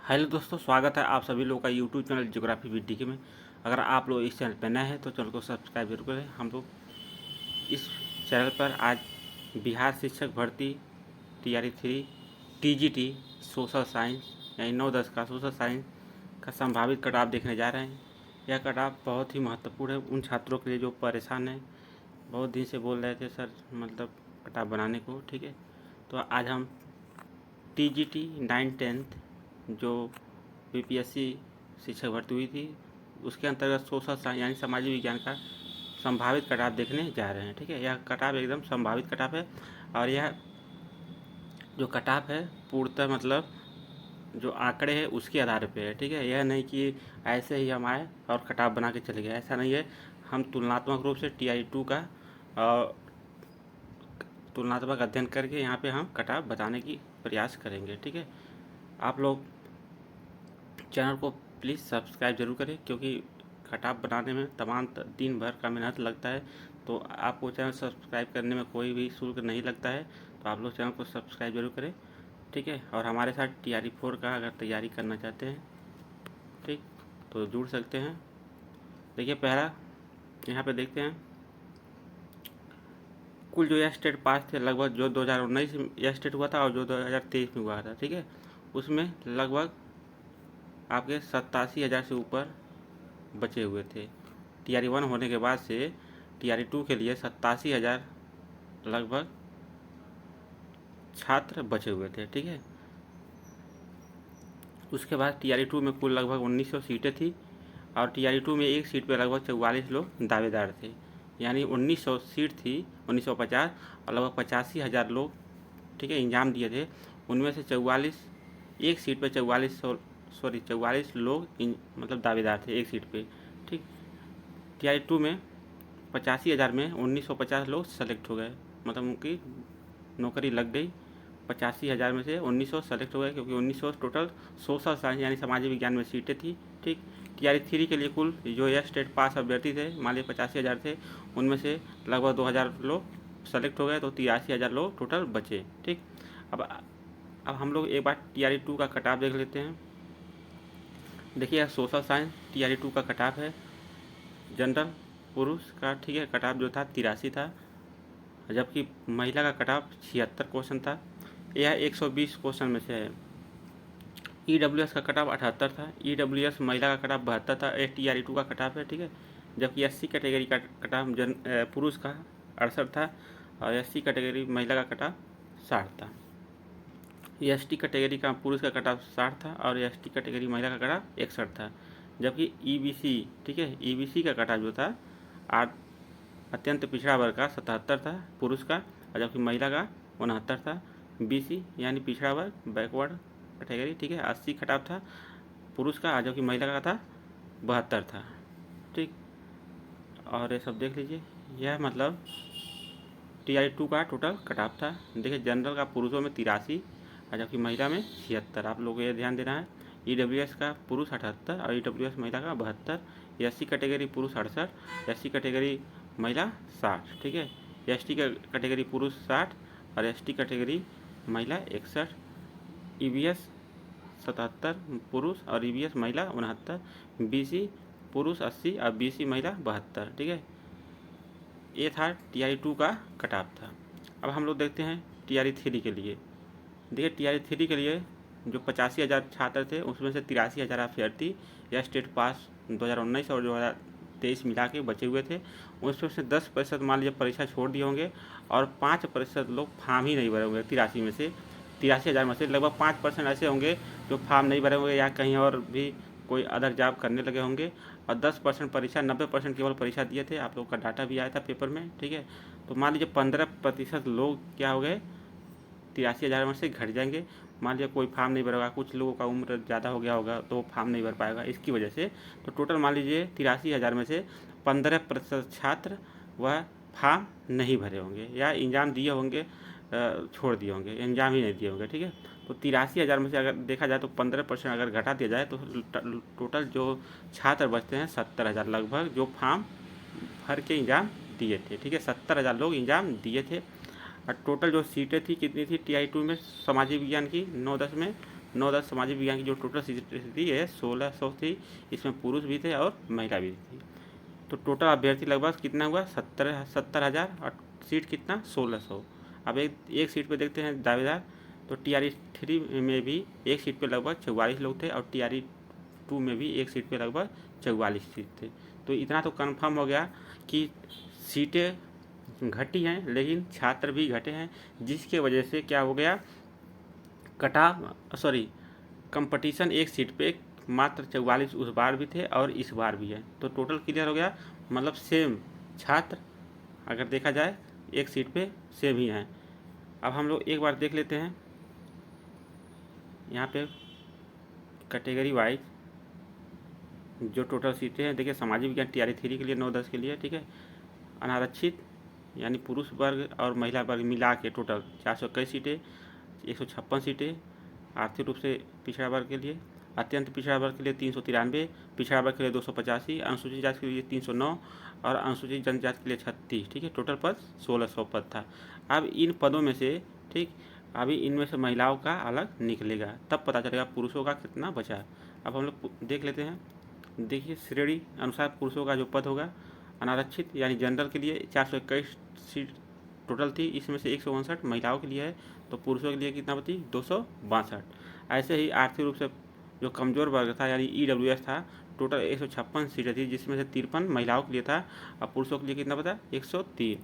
Hello दोस्तों, स्वागत है आप सभी लोगों का YouTube channel geography with DK में। अगर आप लोग इस चैनल पर नए हैं तो चैनल को सब्सक्राइब जरूर करें। हम लोग इस चैनल पर आज बिहार शिक्षक भर्ती TRE 3 TGT सोशल साइंस यानी 9-10 का सोशल साइंस का संभावित कट ऑफ देखने जा रहे हैं। यह कट ऑफ बहुत ही महत्वपूर्ण है उन छात्रों के लिए जो परेशान हैं, बहुत दिन से बोल रहे थे सर मतलब कट ऑफ बनाने को। ठीक है, तो आज हम TGT 9-10 जो BPSC शिक्षक भर्ती हुई थी उसके अंतर्गत सोशल साइंस यानी सामाजिक विज्ञान का संभावित कट ऑफ देखने जा रहे हैं। ठीक है, यह कट ऑफ एकदम संभावित कट ऑफ है और यह जो कट ऑफ है पूर्णतः मतलब जो आंकड़े हैं उसके आधार पे है। ठीक है, यह नहीं कि ऐसे ही हम आए और कट ऑफ बना के चले गए, ऐसा नहीं है। हम तुलनात्मक रूप से TRE 2 का तुलनात्मक अध्ययन करके यहाँ पे हम कट ऑफ बताने की प्रयास करेंगे। ठीक है, आप लोग चैनल को प्लीज़ सब्सक्राइब जरूर करें क्योंकि कट ऑफ बनाने में तमाम दिन भर का मेहनत लगता है। तो आपको चैनल सब्सक्राइब करने में कोई भी शुल्क नहीं लगता है, तो आप लोग चैनल को सब्सक्राइब जरूर करें। ठीक है, और हमारे साथ TRE 4 का अगर तैयारी करना चाहते हैं ठीक तो जुड़ सकते हैं। देखिए पहला यहाँ पे देखते हैं कुल जो यह स्टेट पास थे लगभग जो 2019 में यह स्टेट हुआ था और जो 2023 में हुआ था। ठीक है, उसमें लगभग आपके 87,000 से ऊपर बचे हुए थे। TRE 1 होने के बाद से TRE 2 के लिए 87,000 लगभग छात्र बचे हुए थे। ठीक है, उसके बाद TRE 2 में कुल लगभग 1900 सीटें थी और TRE 2 में एक सीट पर लगभग 44 लोग दावेदार थे, यानी 1900 सीट थी 1950 और लगभग 85,000 लोग ठीक है एग्जाम दिए थे। उनमें से 44 एक सीट पे 44 लोग मतलब दावेदार थे एक सीट पे। ठीक, TRE 2 में 85,000 में 1950 लोग सेलेक्ट हो गए, मतलब उनकी नौकरी लग गई। 85,000 में से 1900 सेलेक्ट हो गए क्योंकि 1900 टोटल सोशल साइंस यानी सामाजिक विज्ञान में सीटें थी। ठीक, TRE 3 के लिए कुल जो यह स्टेट पास अभ्यर्थी थे मान लीजिए 85,000 थे, उनमें से लगभग 2,000 लोग सेलेक्ट हो गए, तो 83,000 लोग टोटल बचे। ठीक, अब हम लोग एक बार TRE 2 का कट ऑफ देख लेते हैं। देखिए सोशल साइंस TRE 2 का कट ऑफ है। जनरल पुरुष का ठीक है कट ऑफ जो था 83 था, जबकि महिला का कट ऑफ 76 क्वेश्चन था। यह 120 क्वेश्चन में से है। EWS का कट ऑफ 78 था। EWS महिला का कट ऑफ 72 था। TRE 2 का कट ऑफ है। ठीक है, जबकि SC कैटेगरी का कट ऑफ पुरुष का 68 था और SC कैटेगरी महिला का कट ऑफ 60 था। ST कैटेगरी का पुरुष का कट ऑफ 60 था और ST कैटेगरी महिला का कट ऑफ 61 था। जबकि EBC ठीक है EBC का कट ऑफ जो था अत्यंत पिछड़ा वर्ग का 77 था पुरुष का, और जबकि महिला का 69 था। BC यानी पिछड़ा वर्ग बैकवर्ड कैटेगरी ठीक है 80 कट ऑफ था पुरुष का, जबकि महिला का था 72 था। ठीक, और ये सब देख लीजिए, यह मतलब TRE 2 का टोटल कट ऑफ था। देखिए जनरल का पुरुषों में 83 और जबकि महिला में 76। आप लोगों को ये ध्यान देना है। EWS का पुरुष 78 और EWS महिला का 72। SC कैटेगरी पुरुष 68, SC कैटेगरी महिला 60। ठीक है, ST कैटेगरी पुरुष 60 और ST कैटेगरी महिला 61। EBS 77 पुरुष और EBS महिला 69। BC पुरुष 80 और BC महिला 72। ठीक है, ये था TRE 2 का कट ऑफ था। अब हम लोग देखते हैं TRE 3 के लिए। देखिए TRE 3 के लिए जो 85,000 छात्र थे उसमें से 83,000 अभ्यर्थी या स्टेट पास 2019 और 2023 मिला के बचे हुए थे। उसमें से 10% मान लीजिए परीक्षा छोड़ दिए होंगे और 5% लोग फॉर्म ही नहीं भरे होंगे। 83,000 में से लगभग 5% ऐसे होंगे जो फॉर्म नहीं भरे होंगे या कहीं और भी कोई अदर जॉब करने लगे होंगे, और 10% परीक्षा 90% केवल परीक्षा दिए थे। आप लोग का डाटा भी आया था पेपर में। ठीक है, तो मान लीजिए 15% लोग क्या हो गए 83,000 में से घट जाएंगे। मान लीजिए कोई फॉर्म नहीं भरेगा, कुछ लोगों का उम्र ज़्यादा हो गया होगा तो फॉर्म नहीं भर पाएगा इसकी वजह से। तो टोटल मान लीजिए 83,000 में से 15% छात्र वह फॉर्म नहीं भरे होंगे या एग्ज़ाम दिए होंगे, छोड़ दिए होंगे, एग्ज़ाम ही नहीं दिए होंगे। ठीक है, तो 83,000 में से अगर देखा जाए तो 15% अगर घटा दिया जाए तो टोटल जो छात्र बचते हैं 70,000 लगभग, जो फॉर्म भर के एग्ज़ाम दिए थे। ठीक है, 70,000 लोग एग्ज़ाम दिए थे। और टोटल जो सीटें थी कितनी थी TRE 2 में सामाजिक विज्ञान की 9-10 में 9-10 सामाजिक विज्ञान की जो टोटल सीट थी ये 1600 थी, इसमें पुरुष भी थे और महिला भी थी। तो टोटल अभ्यर्थी लगभग कितना हुआ 70,000 और सीट कितना 1600। अब एक सीट पे देखते हैं दावेदार। तो TRE-3 में भी एक सीट पे लगभग 44 लोग थे और TRE-2 में भी एक सीट पे लगभग 44 सीट थे। तो इतना तो कन्फर्म हो गया कि सीटें घटी हैं लेकिन छात्र भी घटे हैं, जिसके वजह से क्या हो गया, कंपटीशन एक सीट पे मात्र 44 उस बार भी थे और इस बार भी है। तो टोटल क्लियर हो गया, मतलब सेम छात्र अगर देखा जाए एक सीट पे सेम ही हैं। अब हम लोग एक बार देख लेते हैं यहाँ पे कैटेगरी वाइज जो टोटल सीटें हैं। देखिए सामाजिक विज्ञान TRE-3 के लिए 9-10 के लिए, ठीक है, अनारक्षित यानी पुरुष वर्ग और महिला वर्ग मिला के टोटल 421 सीटें, 156 सीटें आर्थिक रूप से पिछड़ा वर्ग के लिए, अत्यंत पिछड़ा वर्ग के लिए 393, पिछड़ा वर्ग के लिए 285, अनुसूचित जाति के लिए 309 और अनुसूचित जनजाति के लिए 36, ठीक है। टोटल पद 1600 पद था। अब इन पदों में से, ठीक, अभी इनमें से महिलाओं का अलग निकलेगा, तब पता चलेगा पुरुषों का कितना बचा। अब हम लोग देख लेते हैं। देखिए श्रेणी अनुसार पुरुषों का जो पद होगा, अनारक्षित यानी जनरल के लिए 421 सीट टोटल थी, इसमें से 159 महिलाओं के लिए है, तो पुरुषों के लिए कितना बची 262। ऐसे ही आर्थिक रूप से जो कमज़ोर वर्ग था यानी EWS था, टोटल 156 सीटें थी, जिसमें से 53 महिलाओं के लिए था और पुरुषों के लिए कितना बचा 103।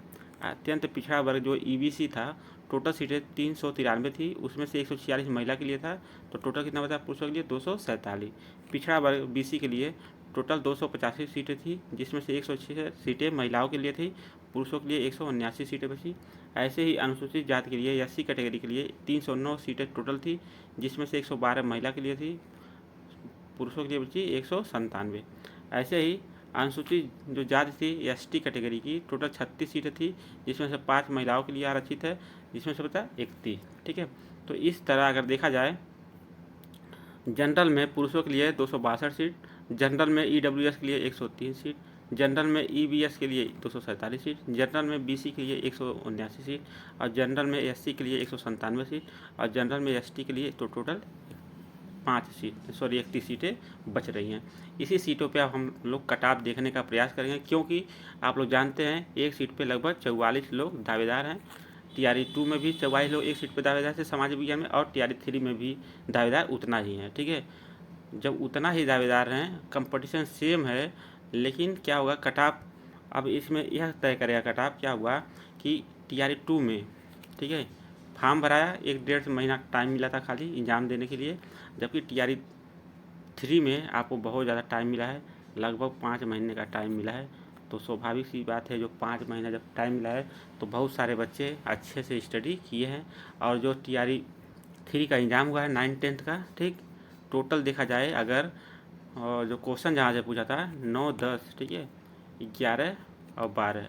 अत्यंत पिछड़ा वर्ग जो EBC था, टोटल सीटें 393 थी, उसमें से 146 महिला के लिए था, तो टोटल कितना बचा पुरुषों के लिए 247। पिछड़ा वर्ग BC के लिए टोटल 285 सीटें थी, जिसमें से 106 सीटें महिलाओं के लिए थी, पुरुषों के लिए 179 सीटें बची। ऐसे ही अनुसूचित जाति के लिए SC कैटेगरी के लिए 309 सीटें टोटल थी, जिसमें से 112 महिला के लिए थी, पुरुषों के लिए बची 197। ऐसे ही अनुसूचित जो जाति थी ST कैटेगरी की, टोटल 36 सीटें थी, जिसमें से 5 महिलाओं के लिए आरक्षित है, जिसमें से बचा 31, ठीक है। तो इस तरह अगर देखा जाए, जनरल में पुरुषों के लिए 262 सीट, जनरल में EWS के लिए 103 सीट, जनरल में EBS के लिए 247 सीट, जनरल में BC के लिए 179 सीट और जनरल में SC के लिए 197 सीट और जनरल में ST के लिए तो टोटल 31 सीटें बच रही हैं। इसी सीटों पे अब हम लोग कट ऑफ देखने का प्रयास करेंगे, क्योंकि आप लोग जानते हैं एक सीट पे लगभग 44 लोग दावेदार हैं। TRE-2 में भी 44 लोग एक सीट पे दावेदार थे सामाजिक विज्ञान में, और TRE-3 में भी दावेदार उतना ही है, ठीक है। जब उतना ही दावेदार हैं, कंपटीशन सेम है, लेकिन क्या होगा कट ऑफ, अब इसमें यह तय करेगा कट ऑफ क्या हुआ कि TRE-2 में, ठीक है, फॉर्म भराया, 1-1.5 महीना टाइम मिला था खाली एग्ज़ाम देने के लिए, जबकि TRE-3 में आपको बहुत ज़्यादा टाइम मिला है, लगभग 5 महीने का टाइम मिला है। तो स्वाभाविक सी बात है, जो 5 महीना जब टाइम मिला है तो बहुत सारे बच्चे अच्छे से स्टडी किए हैं। और जो TRE-3 का एग्ज़ाम हुआ है 9-10 का, ठीक, टोटल देखा जाए अगर जो क्वेश्चन जहाँ से पूछा था 9-10, ठीक है, 11 और 12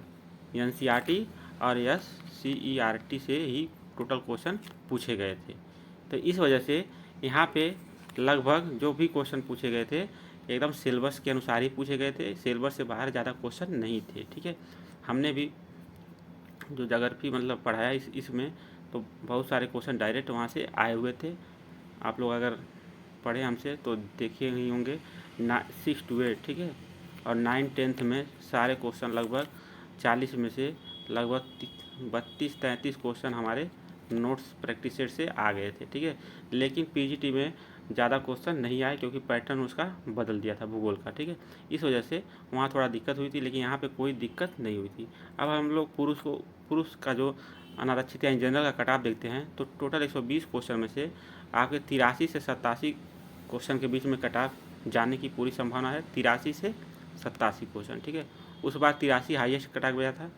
NCERT और SCERT से ही टोटल क्वेश्चन पूछे गए थे। तो इस वजह से यहाँ पे लगभग जो भी क्वेश्चन पूछे गए थे एकदम सिलेबस के अनुसार ही पूछे गए थे, सिलेबस से बाहर ज़्यादा क्वेश्चन नहीं थे, ठीक है। हमने भी जो ज्योग्राफी मतलब पढ़ाया इसमें तो बहुत सारे क्वेश्चन डायरेक्ट वहाँ से आए हुए थे। आप लोग अगर पढ़े हमसे तो देखे ही होंगे 6 to 8, ठीक है, और 9-10 में सारे क्वेश्चन लगभग 40 में से लगभग 32-33 क्वेश्चन हमारे नोट्स प्रैक्टिस सेट से आ गए थे, ठीक है। लेकिन PGT में ज़्यादा क्वेश्चन नहीं आए, क्योंकि पैटर्न उसका बदल दिया था भूगोल का, ठीक है। इस वजह से वहाँ थोड़ा दिक्कत हुई थी, लेकिन यहाँ पे कोई दिक्कत नहीं हुई थी। अब हम लोग पुरुष का जो अनारक्षित यानी जनरल का कट ऑफ देखते हैं, तो टोटल 120 क्वेश्चन में से आपके 83 से 87 क्वेश्चन के बीच में कट ऑफ जाने की पूरी संभावना है। 83 से 87 क्वेश्चन, ठीक है। उस बार 83 हाईएस्ट कट ऑफ गया था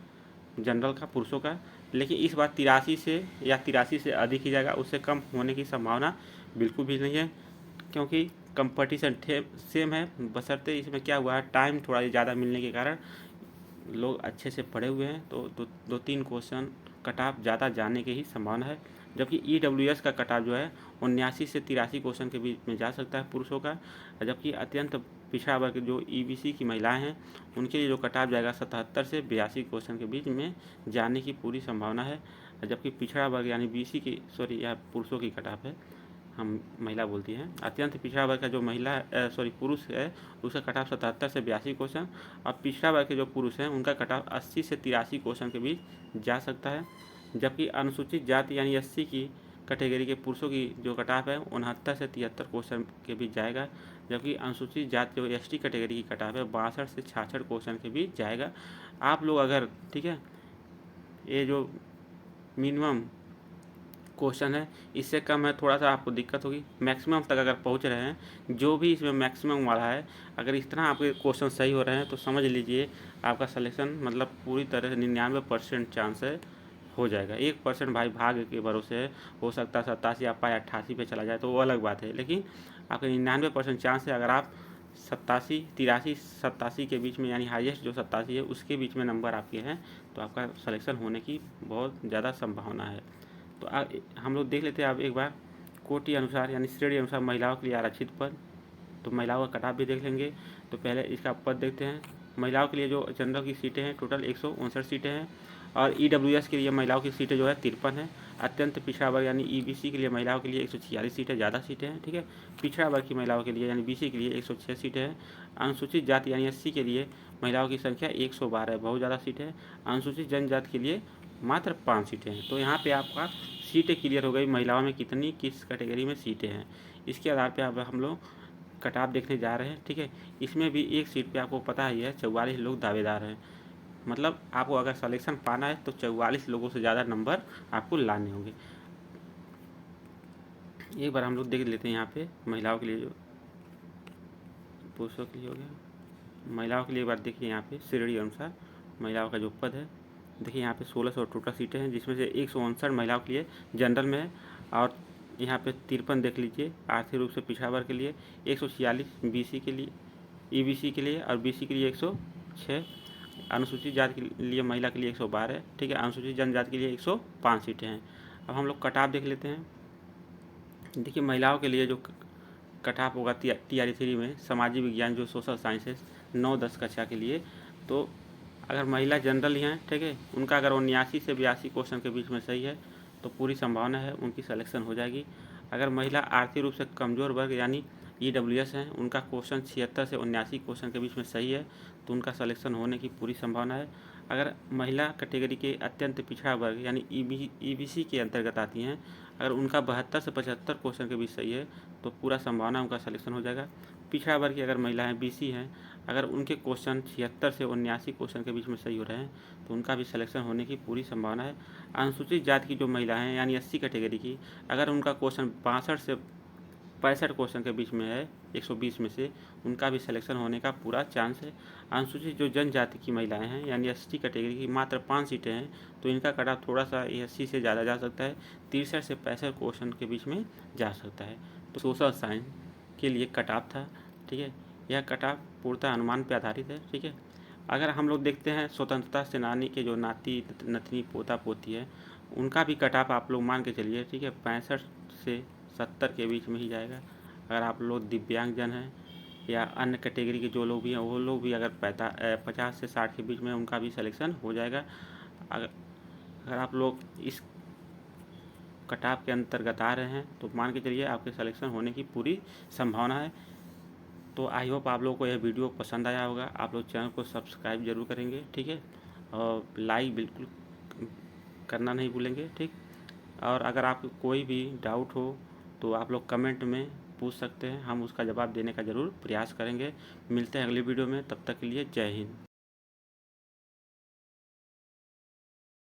जनरल का पुरुषों का, लेकिन इस बार 83 से या 83 से अधिक ही जाएगा, उससे कम होने की संभावना बिल्कुल भी नहीं है, क्योंकि कंपटीशन सेम है। बशर्ते इसमें क्या हुआ है, टाइम थोड़ा ज़्यादा मिलने के कारण लोग अच्छे से पढ़े हुए हैं, तो 2-3 क्वेश्चन कट ऑफ ज़्यादा जाने की ही संभावना है। जबकि EWS का कट ऑफ जो है 79 से 83 क्वेश्चन के बीच में जा सकता है पुरुषों का, जबकि अत्यंत पिछड़ा वर्ग जो EBC की महिलाएं हैं उनके लिए जो कट ऑफ जाएगा 77 से 82 क्वेश्चन के बीच में जाने की पूरी संभावना है। जबकि पिछड़ा वर्ग यानी BC की या पुरुषों की कट ऑफ है हम महिला बोलती हैं। अत्यंत पिछड़ा वर्ग का जो पुरुष है उसका कट ऑफ 77 से 82 क्वेश्चन, और पिछड़ा वर्ग के जो पुरुष हैं उनका कट ऑफ 80 से 83 क्वेश्चन के बीच जा सकता है। जबकि अनुसूचित जाति यानी एससी की कैटेगरी के पुरुषों की जो कट ऑफ है 69 से 73 क्वेश्चन के बीच जाएगा। जबकि अनुसूचित जाति जो एसटी कैटेगरी की कट ऑफ है 62 से 66 क्वेश्चन के बीच जाएगा। आप लोग अगर, ठीक है, ये जो मिनिमम क्वेश्चन है इससे कम है थोड़ा सा आपको दिक्कत होगी। मैक्सिमम तक अगर पहुंच रहे हैं, जो भी इसमें मैक्सिमम वाला है, अगर इस तरह आपके क्वेश्चन सही हो रहे हैं तो समझ लीजिए आपका सिलेक्शन मतलब पूरी तरह से 99% चांस है हो जाएगा। 1% भाई भाग्य के भरोसे है, हो सकता है 87 आप पाए 88 पे चला जाए तो वो अलग बात है, लेकिन आपके 99% चांस है। अगर आप 87, 83, 87 के बीच में, यानी हाईएस्ट जो 87 है उसके बीच में नंबर आपके हैं तो आपका सिलेक्शन होने की बहुत ज़्यादा संभावना है। तो हम लोग देख लेते हैं अब एक बार कोटि अनुसार यानी श्रेणी अनुसार महिलाओं के लिए आरक्षित पद। तो महिलाओं का कटाव भी देख लेंगे। तो पहले इसका पद देखते हैं। महिलाओं के लिए जो जनरल की सीटें हैं टोटल 159 सीटें हैं, और ईडब्ल्यूएस के लिए महिलाओं की सीटें जो है 53 है। अत्यंत पिछड़ा वर्ग यानी ईबीसी के लिए महिलाओं के लिए 146 सीटें, ज़्यादा सीटें हैं, ठीक है। पिछड़ा वर्ग की महिलाओं के लिए यानी बीसी के लिए 106 सीटें हैं। अनुसूचित जाति यानी एससी के लिए महिलाओं की संख्या 112 है, बहुत ज़्यादा सीटें हैं। अनुसूचित जनजाति के लिए मात्र 5 सीटें हैं। तो यहाँ पे आपका सीटें क्लियर हो गई, महिलाओं में कितनी किस कैटेगरी में सीटें हैं। इसके आधार पे अब हम लोग कट ऑफ देखने जा रहे हैं, ठीक है। इसमें भी एक सीट पे आपको पता ही है 44 लोग दावेदार हैं। मतलब आपको अगर सिलेक्शन पाना है तो 44 लोगों से ज़्यादा नंबर आपको लाने होंगे। एक बार हम लोग देख लेते हैं यहाँ पे महिलाओं के लिए, जो पुरुषों के लिए हो गया, महिलाओं के लिए एक बार देखिए यहाँ पे श्रेणी अनुसार महिलाओं का जो पद है। देखिए यहाँ पे 1600 टोटल सीटें हैं, जिसमें से 159 महिलाओं के लिए जनरल में है, और यहाँ पे 53 देख लीजिए आर्थिक रूप से पिछड़ा वर्ग के लिए, 146 बीसी के लिए, ईबीसी के लिए, और बीसी के लिए 106, अनुसूचित जाति के लिए महिला के लिए 112, ठीक है। अनुसूचित जनजाति के लिए 105 सीटें हैं। अब हम लोग कट ऑफ देख लेते हैं। देखिए महिलाओं के लिए जो कट ऑफ होगा TRE 3 में सामाजिक विज्ञान जो सोशल साइंसेस 9-10 कक्षा के लिए, तो अगर महिला जनरल ही हैं, ठीक है, उनका अगर 79 से 82 क्वेश्चन के बीच में सही है तो पूरी संभावना है उनकी सिलेक्शन हो जाएगी। अगर महिला आर्थिक रूप से कमज़ोर वर्ग यानी EWS हैं, उनका क्वेश्चन 76 से 79 क्वेश्चन के बीच में सही है तो उनका सिलेक्शन होने की पूरी संभावना है। अगर महिला कैटेगरी के अत्यंत पिछड़ा वर्ग यानी EBC के अंतर्गत आती हैं, अगर उनका 72 से 75 क्वेश्चन के बीच सही है तो पूरा संभावना उनका सिलेक्शन हो जाएगा। पिछड़ा वर्ग की अगर महिलाएं BC हैं, अगर उनके क्वेश्चन 76 से 79 क्वेश्चन के बीच में सही हो रहे हैं तो उनका भी सिलेक्शन होने की पूरी संभावना है। अनुसूचित जाति की जो महिलाएं हैं यानी SC कैटेगरी की, अगर उनका क्वेश्चन 62 से 65 क्वेश्चन के बीच में है 120 में से, उनका भी सिलेक्शन होने का पूरा चांस है। अनुसूचित जो जनजाति की महिलाएं हैं यानी ST कैटेगरी की मात्र 5 सीटें हैं तो इनका कट ऑफ थोड़ा सा 80 से ज़्यादा जा सकता है, 63 से 65 क्वेश्चन के बीच में जा सकता है। तो सोशल साइंस के लिए कट ऑफ था, ठीक है। यह कट ऑफ पूर्णतः अनुमान पर आधारित है, ठीक है। अगर हम लोग देखते हैं स्वतंत्रता सेनानी के जो नाती नतनी पोता पोती है, उनका भी कट ऑफ आप लोग मान के चलिए, ठीक है, 65 से 70 के बीच में ही जाएगा। अगर आप लोग दिव्यांगजन हैं या अन्य कैटेगरी के जो लोग भी हैं वो लोग भी अगर 50 से 60 के बीच में उनका भी सिलेक्शन हो जाएगा। अगर आप लोग इस कट ऑफ के अंतर्गत आ रहे हैं तो मान के चलिए आपके सिलेक्शन होने की पूरी संभावना है। तो आई होप आप लोगों को यह वीडियो पसंद आया होगा। आप लोग चैनल को सब्सक्राइब जरूर करेंगे, ठीक है, और लाइक बिल्कुल करना नहीं भूलेंगे, ठीक। और अगर आपको कोई भी डाउट हो तो आप लोग कमेंट में पूछ सकते हैं, हम उसका जवाब देने का ज़रूर प्रयास करेंगे। मिलते हैं अगली वीडियो में, तब तक के लिए जय हिंद।